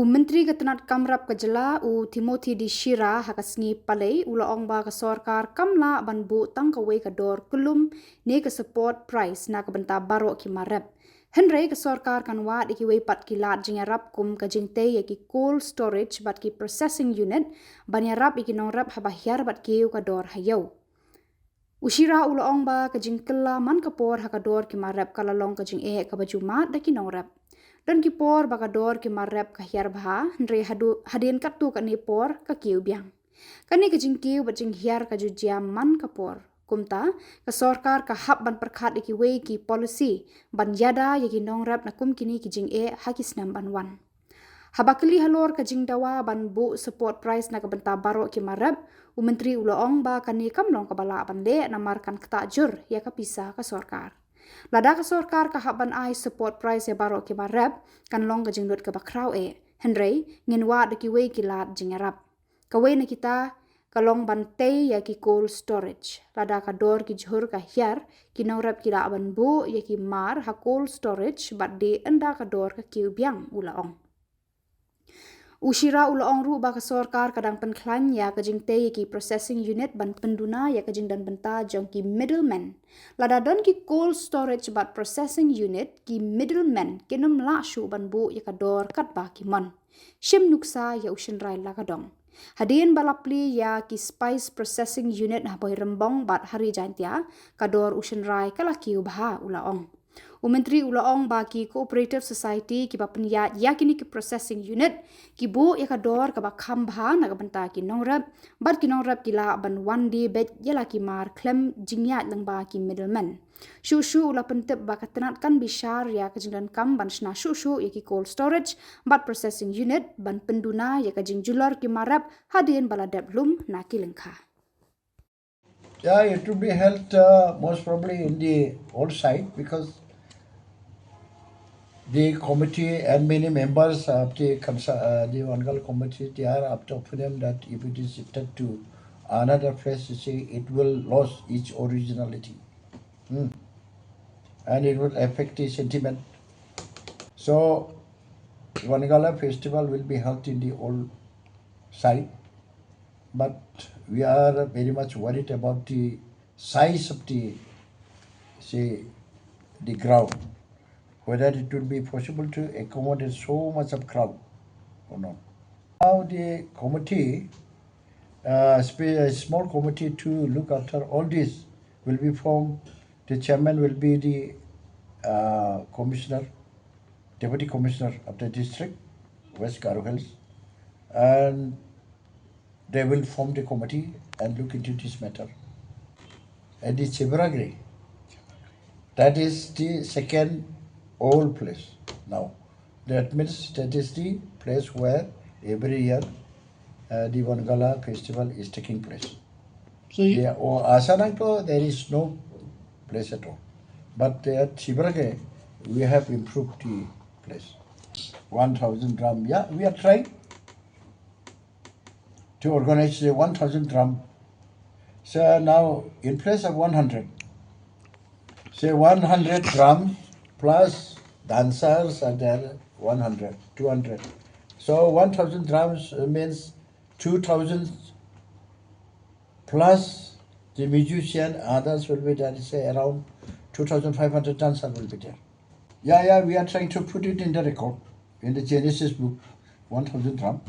Menteri Ketenat Kamrap Khuborjylla Timothy di Shira hakasngi palai ulaong ba ka Sorkar kamla banbu tangkawe kador kulum ne ke support price na kabenta Baroh ki marep. Henry ke Sorkar kanwa dikiwe pat kilat jingarap kum ka jingte ki cold storage bat ki processing unit banyarap ikinongrap habahyar bat ki kador hayau. Ushira ulaong ba ka jingkela man kapor hakador ki marep kalalong ka jing ka bajumat da kinongrap. Dan kipor bakador ki marep kahyar bha ndre hadin katu ka nipor ka kiu biang kani ka jingkiu bajing hiar ka jujiam man kapor kumta ka Sorkar ka hab ban perkhat ki we ki policy ban yada yaki nongrap na kum kini ki jing hakis nam ban wan habakli halor ka jing dawa ban bu support price na ka benta Baroh ki marep menteri ulaong ba kani kamlong ka bala ban le namarkan kta jur ya ka pisa ka Sorkar. Lada ka Sorkar ka haban ai support price ya Baroh ki marep kan long ka jingdot ka bakraw Henry nginwa de ki we ki lat jingarap ka we na kita ka long bantay ya ki cold storage lada ka dor ki jhur ka hiar ki nongrap ki la ban bu ya ki mar ha cold storage bat de enda ka dor ka kiu biang ulaong Ushira ulaong ru ba ka Sorkar kadang penklan ya ka jingte ki processing unit ban penduna ya ka jing dan benta jong ki middleman lada don ki cold storage bat processing unit ki middleman kinum la shu ban bu ya ka dor kat ba ki mon shim nuksa ya ushin rai la ka dong hadin balapli ya ki spice processing unit na boy rembong bat hari jantia ka dor ushin rai kala ki ubha ulaong Menteri ulaong bagi cooperative society ki bapnya yakini ki processing unit ki bu ya kador ka bakham bha na ka banta ki nongrap bat ki nongrap ki la ban one day bet yala ki mar klem jingya lang ba ki middleman shu ula pentep ba katenat kan bishar ya ka jingdan kam ban shna shu ya ki cold storage bat processing unit ban penduna ya ka jingjulor ki marap hadin baladap lum na ki lengkha. Yeah, it will be held most probably in the old site because the committee and many members of the Vangal committee, they are of the opinion that if it is shifted to another place, it will lose its originality. And it will affect the sentiment. So, Vangala festival will be held in the old site, but we are very much worried about the size of the ground. Whether it will be possible to accommodate so much of crowd or not. Now the committee, a small committee to look after all this will be formed. The chairman will be the commissioner, deputy commissioner of the district, West Garo Hills, and they will form the committee and look into this matter. And the Chibaragri, that is the second old place now. That means that is the place where every year the Vangala festival is taking place. So Asanangto, there is no place at all. But at Chibarage, we have improved the place. 1,000 drum. Yeah, we are trying to organize the 1,000 drum. So now, in place of 100, say 100 drums plus dancers are there 100, 200. So 1,000 drums means 2,000 plus the musician, others will be there, say around 2,500 dancers will be there. Yeah, we are trying to put it in the record, in the Genesis book, 1,000 drum.